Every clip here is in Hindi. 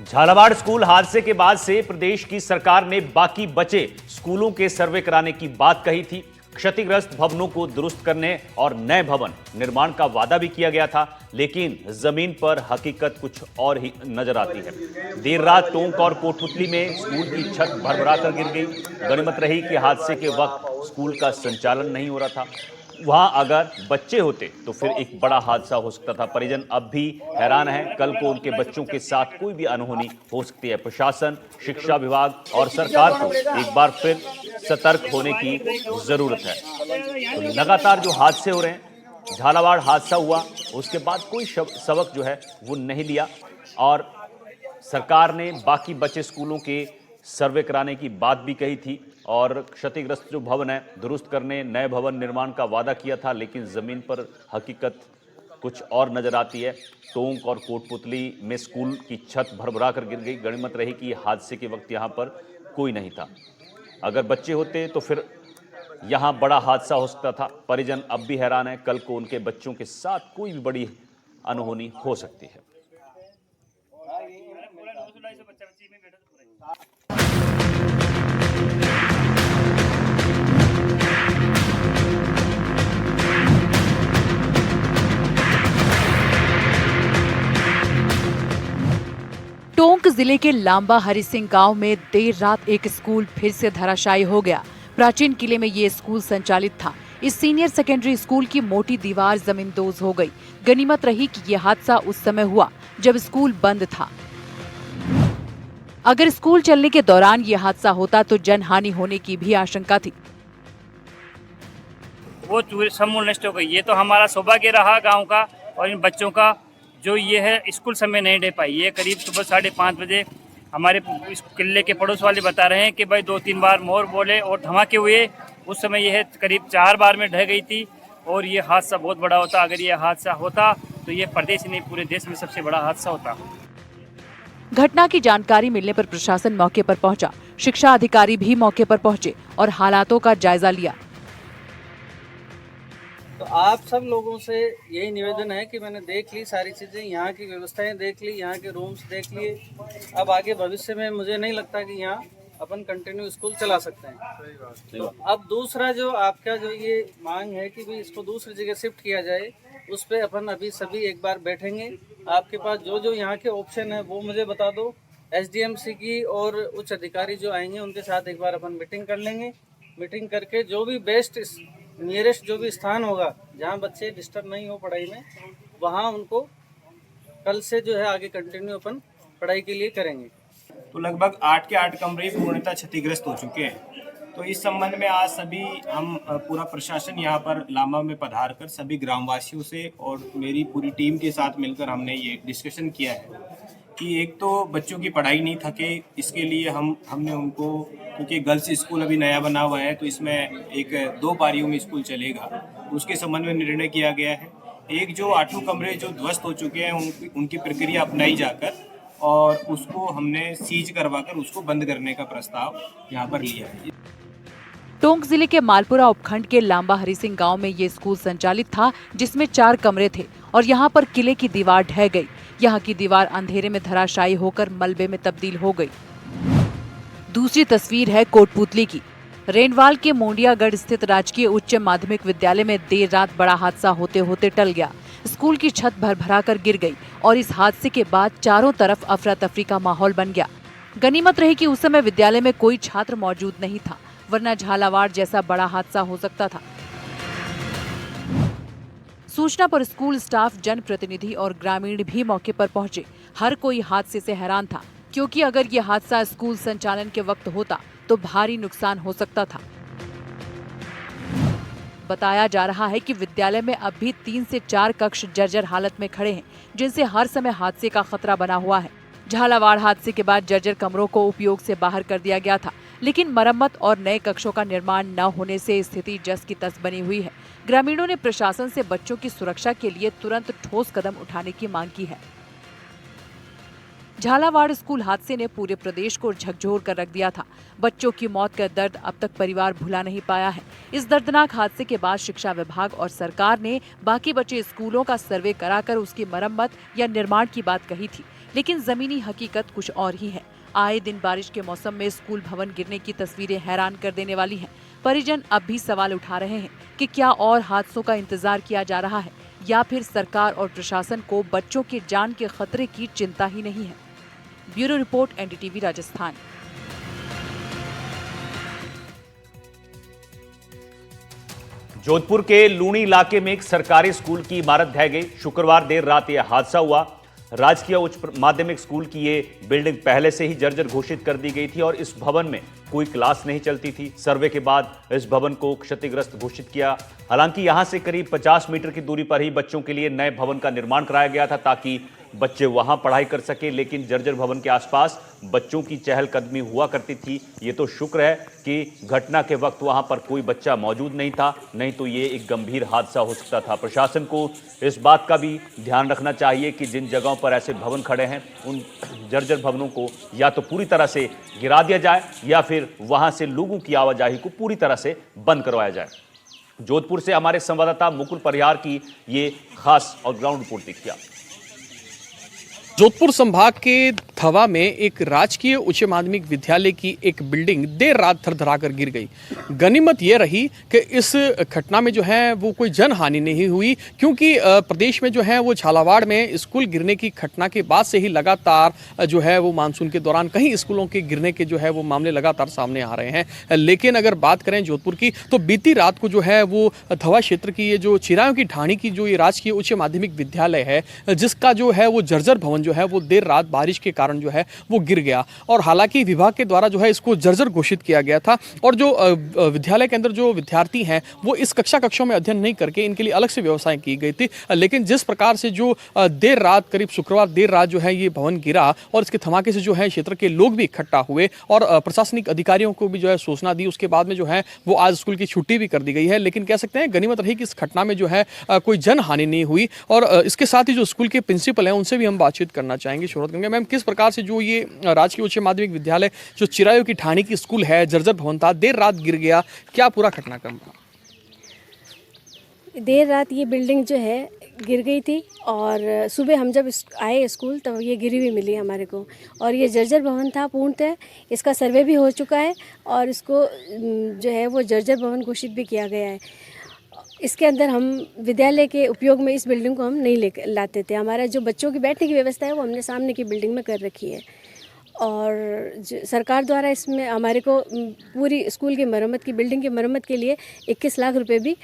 झालावाड़ स्कूल हादसे के बाद से प्रदेश की सरकार ने बाकी बचे स्कूलों के सर्वे कराने की बात कही थी। क्षतिग्रस्त भवनों को दुरुस्त करने और नए भवन निर्माण का वादा भी किया गया था, लेकिन जमीन पर हकीकत कुछ और ही नजर आती है। देर रात टोंक और कोटपुतली में स्कूल की छत भरभराकर गिर गई। गनीमत रही कि हादसे के वक्त स्कूल का संचालन नहीं हो रहा था। वहां अगर बच्चे होते तो फिर एक बड़ा हादसा हो सकता था। परिजन अब भी हैरान हैं। कल को उनके बच्चों के साथ कोई भी अनहोनी हो सकती है। प्रशासन, शिक्षा विभाग और सरकार को एक बार फिर सतर्क होने की जरूरत है। तो लगातार जो हादसे हो रहे हैं, झालावाड़ हादसा हुआ उसके बाद कोई सबक जो है वो नहीं लिया और सरकार ने बाकी बचे स्कूलों के सर्वे कराने की बात भी कही थी और क्षतिग्रस्त जो भवन है दुरुस्त करने, नए भवन निर्माण का वादा किया था, लेकिन जमीन पर हकीकत कुछ और नजर आती है। टोंक और कोटपुतली में स्कूल की छत भरभरा कर गिर गई। गनीमत रही कि हादसे के वक्त यहां पर कोई नहीं था। अगर बच्चे होते तो फिर यहां बड़ा हादसा हो सकता था। परिजन अब भी हैरान है। कल को उनके बच्चों के साथ कोई भी बड़ी अनहोनी हो सकती है। टोंक जिले के लांबा हरि सिंह गांव में देर रात एक स्कूल फिर से धराशायी हो गया। प्राचीन किले में ये स्कूल संचालित था। इस सीनियर सेकेंडरी स्कूल की मोटी दीवार जमींदोज हो गई। गनीमत रही कि यह हादसा उस समय हुआ जब स्कूल बंद था। अगर स्कूल चलने के दौरान ये हादसा होता तो जनहानि होने की भी आशंका थी। वो समूल नष्ट हो गई। ये तो हमारा सौभाग्य रहा गांव का और इन बच्चों का जो ये है स्कूल समय नहीं दे पाई। ये करीब सुबह 5:30 बजे हमारे इस किले के पड़ोस वाले बता रहे हैं कि भाई 2-3 बार मोर बोले और धमाके हुए। उस समय यह करीब 4 बार में ढह गई थी और ये हादसा बहुत बड़ा होता। अगर ये हादसा होता तो ये प्रदेश नहीं पूरे देश में सबसे बड़ा हादसा होता। घटना की जानकारी मिलने पर प्रशासन मौके पर पहुंचा। शिक्षा अधिकारी भी मौके पर पहुंचे और हालातों का जायजा लिया। तो आप सब लोगों से यही निवेदन है कि मैंने देख ली सारी चीज़ें, यहाँ की व्यवस्थाएं देख ली, यहाँ के रूम्स देख लिए। अब आगे भविष्य में मुझे नहीं लगता कि यहाँ अपन कंटिन्यू स्कूल चला सकते हैं। तो अब दूसरा जो आपका जो ये मांग है कि भाई इसको दूसरी जगह शिफ्ट किया जाए, उस पर अपन अभी सभी एक बार बैठेंगे। आपके पास जो जो यहाँ के ऑप्शन है वो मुझे बता दो। SDMC की और उच्च अधिकारी जो आएंगे उनके साथ एक बार अपन मीटिंग कर लेंगे। मीटिंग करके जो भी बेस्ट नियरेस्ट जो भी स्थान होगा जहाँ बच्चे डिस्टर्ब नहीं हो पढ़ाई में, वहाँ उनको कल से जो है आगे कंटिन्यू अपन पढ़ाई के लिए करेंगे। तो लगभग 8 के 8 कमरे पूर्णतः क्षतिग्रस्त हो चुके हैं। तो इस संबंध में आज सभी हम पूरा प्रशासन यहाँ पर लांबा में पधार कर सभी ग्रामवासियों से और मेरी पूरी टीम के साथ मिलकर हमने ये डिस्कशन किया है कि एक तो बच्चों की पढ़ाई नहीं थके, इसके लिए हमने उनको, क्योंकि गर्ल्स स्कूल अभी नया बना हुआ है तो इसमें एक 2 पारियों में स्कूल चलेगा, उसके संबंध में निर्णय किया गया है। एक जो 8 कमरे जो ध्वस्त हो चुके हैं उनकी प्रक्रिया अपनाई जाकर और उसको हमने सीज करवाकर उसको बंद करने का प्रस्ताव यहाँ पर लिया है। टोंक जिले के मालपुरा उपखंड के लांबा हरि सिंह गाँव में ये स्कूल संचालित था, जिसमें 4 कमरे थे और यहाँ पर किले की दीवार ढह गई। यहाँ की दीवार अंधेरे में धराशायी होकर मलबे में तब्दील हो गई। दूसरी तस्वीर है कोटपुतली की। रेनवाल के मोंडियागढ़ स्थित राजकीय उच्च माध्यमिक विद्यालय में देर रात बड़ा हादसा होते होते टल गया। स्कूल की छत भरभरा कर गिर गई और इस हादसे के बाद चारों तरफ अफरा तफरी का माहौल बन गया। गनीमत रही कि उस समय विद्यालय में कोई छात्र मौजूद नहीं था, वरना झालावाड़ जैसा बड़ा हादसा हो सकता था। सूचना पर स्कूल स्टाफ, जनप्रतिनिधि और ग्रामीण भी मौके पर पहुंचे। हर कोई हादसे से हैरान था, क्योंकि अगर ये हादसा स्कूल संचालन के वक्त होता तो भारी नुकसान हो सकता था। बताया जा रहा है कि विद्यालय में अब भी 3 से 4 कक्ष जर्जर हालत में खड़े हैं, जिनसे हर समय हादसे का खतरा बना हुआ है। झालावाड़ हादसे के बाद जर्जर कमरों को उपयोग से बाहर कर दिया गया था, लेकिन मरम्मत और नए कक्षों का निर्माण न होने से स्थिति जस की तस बनी हुई है। ग्रामीणों ने प्रशासन से बच्चों की सुरक्षा के लिए तुरंत ठोस कदम उठाने की मांग की है। झालावाड़ स्कूल हादसे ने पूरे प्रदेश को झकझोर कर रख दिया था। बच्चों की मौत का दर्द अब तक परिवार भुला नहीं पाया है। इस दर्दनाक हादसे के बाद शिक्षा विभाग और सरकार ने बाकी बचे स्कूलों का सर्वे कराकर उसकी मरम्मत या निर्माण की बात कही थी, लेकिन जमीनी हकीकत कुछ और ही है। आए दिन बारिश के मौसम में स्कूल भवन गिरने की तस्वीरें हैरान कर देने वाली हैं। परिजन अब भी सवाल उठा रहे हैं कि क्या और हादसों का इंतजार किया जा रहा है या फिर सरकार और प्रशासन को बच्चों के जान के खतरे की चिंता ही नहीं है। Bureau report, NDTV Rajasthan. Jodhpur के लूणी इलाके में एक सरकारी स्कूल की इमारत ढह गई। शुक्रवार देर रात यह हादसा हुआ। राजकीय उच्च माध्यमिक स्कूल की ये बिल्डिंग पहले से ही जर्जर घोषित कर दी गई थी और इस भवन में कोई क्लास नहीं चलती थी। सर्वे के बाद इस भवन को क्षतिग्रस्त घोषित किया। हालांकि यहां से करीब 50 मीटर की दूरी पर ही बच्चों के लिए नए भवन का निर्माण कराया गया था ताकि बच्चे वहां पढ़ाई कर सके, लेकिन जर्जर भवन के आसपास बच्चों की चहलकदमी हुआ करती थी। ये तो शुक्र है कि घटना के वक्त वहां पर कोई बच्चा मौजूद नहीं था, नहीं तो ये एक गंभीर हादसा हो सकता था। प्रशासन को इस बात का भी ध्यान रखना चाहिए कि जिन जगहों पर ऐसे भवन खड़े हैं उन जर्जर भवनों को या तो पूरी तरह से गिरा दिया जाए या फिर वहां से लोगों की आवाजाही को पूरी तरह से बंद करवाया जाए। जोधपुर से हमारे संवाददाता मुकुल परिहार की ये खास और ग्राउंड रिपोर्ट देखिए। जोधपुर संभाग के थवा में एक राजकीय उच्च माध्यमिक विद्यालय की एक बिल्डिंग देर रात थरथराकर गिर गई। गनीमत यह रही कि इस घटना में जो है वो कोई जनहानि नहीं हुई, क्योंकि प्रदेश में जो है वो झालावाड़ में स्कूल गिरने की घटना के बाद से ही लगातार जो है वो मानसून के दौरान कहीं स्कूलों के गिरने के जो है वो मामले लगातार सामने आ रहे हैं। लेकिन अगर बात करें जोधपुर की, तो बीती रात को जो है वो थवा क्षेत्र की ये जो चिरायों की ढाणी की जो ये राजकीय उच्च माध्यमिक विद्यालय है, जिसका जो है वो जर्जर भवन जो है वो देर रात बारिश के कारण जो है वो गिर गया। और हालांकि विभाग के द्वारा जो है इसको जर्जर घोषित किया गया था और जो विद्यालय के अंदर जो विद्यार्थी हैं वो इस कक्षों में अध्ययन नहीं करके इनके लिए अलग से व्यवस्थाएं की गई थी। लेकिन जिस प्रकार से जो देर रात करीब शुक्रवार देर रात जो है ये भवन गिरा और इसके धमाके से जो है क्षेत्र के लोग भी इकट्ठा हुए और प्रशासनिक अधिकारियों को भी जो है सूचना दी। उसके बाद में जो है वो आज स्कूल की छुट्टी भी कर दी गई है। लेकिन कह सकते हैं गनीमत रही कि इस घटना में जो है कोई जनहानि नहीं हुई। और इसके साथ ही जो स्कूल के प्रिंसिपल हैं उनसे भी हम बातचीत करना चाहेंगे, शुरुआत करेंगे। मैम, किस प्रकार से जो ये राजकीय उच्च माध्यमिक विद्यालय जो चिरायों की ढाणी की स्कूल है, जर्जर भवन था, देर रात गिर गया, क्या पूरा घटनाक्रम था? देर रात ये बिल्डिंग जो है गिर गई थी और सुबह हम जब आए स्कूल तो ये गिरी हुई मिली हमारे को। और ये जर्जर भवन था पूर्णतः, इसका सर्वे भी हो चुका है और इसको जो है वो जर्जर भवन घोषित भी किया गया है। इसके अंदर हम विद्यालय के उपयोग में इस बिल्डिंग को हम नहीं लाते थे। हमारा जो बच्चों की बैठने की व्यवस्था है वो हमने सामने की बिल्डिंग में कर रखी है और सरकार द्वारा इसमें हमारे को पूरी स्कूल की मरम्मत की बिल्डिंग की मरम्मत के लिए 21 लाख रुपए भी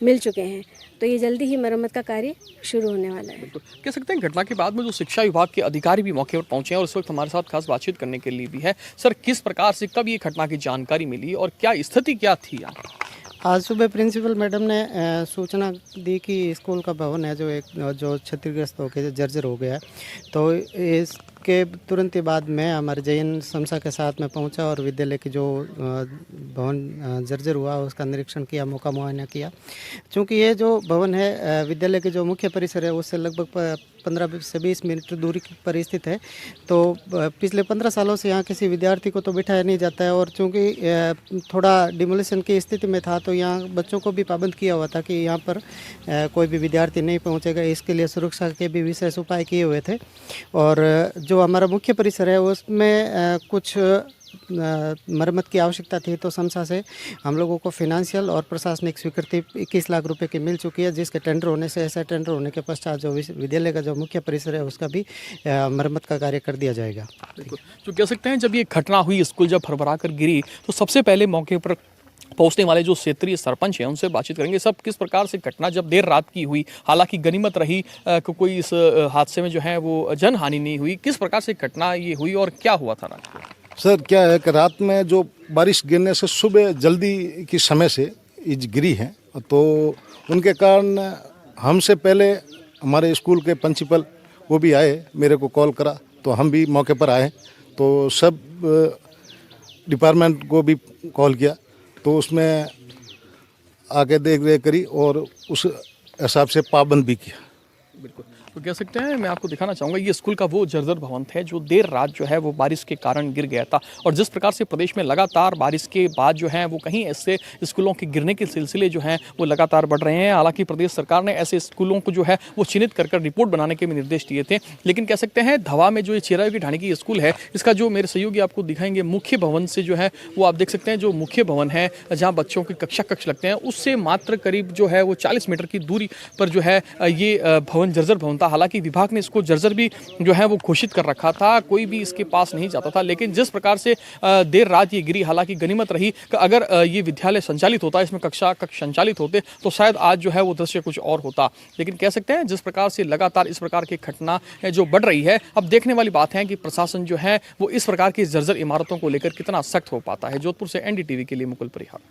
मिल चुके हैं। तो ये जल्दी ही मरम्मत का कार्य शुरू होने वाला है। कह सकते हैं घटना के बाद में जो शिक्षा विभाग के अधिकारी भी मौके पर पहुंचे हैं और इस वक्त हमारे साथ खास बातचीत करने के लिए भी है। सर, किस प्रकार से कब ये घटना की जानकारी मिली और क्या स्थिति क्या थी? आज सुबह प्रिंसिपल मैडम ने सूचना दी कि स्कूल का भवन है जो क्षतिग्रस्त होकर जर्जर हो गया है। तो इसके तुरंत ही बाद मैं हमारे जैन समसा के साथ में पहुंचा और विद्यालय की जो भवन जर्जर हुआ उसका निरीक्षण किया, मौका मुआयना किया। चूँकि ये जो भवन है विद्यालय के जो मुख्य परिसर है उससे लगभग 15 से 20 मिनट दूरी पर स्थित है। तो पिछले 15 सालों से यहाँ किसी विद्यार्थी को तो बिठाया नहीं जाता है और चूँकि थोड़ा डिमोलिशन की स्थिति में था तो यहाँ बच्चों को भी पाबंद किया हुआ था कि यहाँ पर कोई भी विद्यार्थी नहीं पहुँचेगा। इसके लिए सुरक्षा के भी विशेष उपाय किए हुए थे। और जो हमारा मुख्य परिसर है उसमें कुछ मरम्मत की आवश्यकता थी, तो समसा से हम लोगों को फिनेंशियल और प्रशासनिक स्वीकृति 21 लाख रुपए की मिल चुकी है, जिसके टेंडर होने से ऐसा टेंडर होने के पश्चात जो विद्यालय का जो मुख्य परिसर है उसका भी मरम्मत का कार्य कर दिया जाएगा। तो कह सकते हैं जब ये घटना हुई, स्कूल जब भरभरा कर गिरी, तो सबसे पहले मौके पर पहुंचने वाले जो क्षेत्रीय सरपंच हैं उनसे बातचीत करेंगे। सब किस प्रकार से घटना जब देर रात की हुई, हालांकि गनीमत रही कि कोई इस हादसे में जो है वो जनहानि नहीं हुई, किस प्रकार से घटना ये हुई और क्या हुआ था? सर, क्या है कि रात में जो बारिश गिरने से सुबह जल्दी की समय से गिरी है, तो उनके कारण हमसे पहले हमारे स्कूल के प्रिंसिपल वो भी आए, मेरे को कॉल करा तो हम भी मौके पर आए। तो सब डिपार्टमेंट को भी कॉल किया तो उसमें आके देख रेख करी और उस हिसाब से पाबंद भी किया। बिल्कुल। तो कह सकते हैं, मैं आपको दिखाना चाहूँगा, ये स्कूल का वो जर्जर भवन है जो देर रात जो है वो बारिश के कारण गिर गया था। और जिस प्रकार से प्रदेश में लगातार बारिश के बाद जो है वो कहीं ऐसे स्कूलों के गिरने के सिलसिले जो हैं वो लगातार बढ़ रहे हैं। हालांकि प्रदेश सरकार ने ऐसे स्कूलों को जो है वो चिन्हित कर रिपोर्ट बनाने के भी निर्देश दिए थे, लेकिन कह सकते हैं धवा में जो ये चेरायू की ढाणी की स्कूल है, इसका जो मेरे सहयोगी आपको दिखाएंगे मुख्य भवन से जो है वो आप देख सकते हैं, जो मुख्य भवन है जहाँ बच्चों के कक्ष लगते हैं उससे मात्र करीब जो है वो 40 मीटर की दूरी पर जो है ये भवन जर्जर भवन था। हालांकि विभाग ने इसको जर्जर भी जो है वो घोषित कर रखा था, कोई भी इसके पास नहीं जाता था, लेकिन जिस प्रकार से देर रात ये गिरी, हालांकि गनीमत रही कि अगर ये विद्यालय संचालित होता, इसमें कक्ष संचालित होते तो शायद आज जो है वो दृश्य कुछ और होता। लेकिन कह सकते हैं जिस प्रकार से लगातार इस प्रकार की घटना जो बढ़ रही है, अब देखने वाली बात है कि प्रशासन जो है वो इस प्रकार की जर्जर इमारतों को लेकर कितना सख्त हो पाता है। जोधपुर से NDTV के लिए मुकुल परिहार।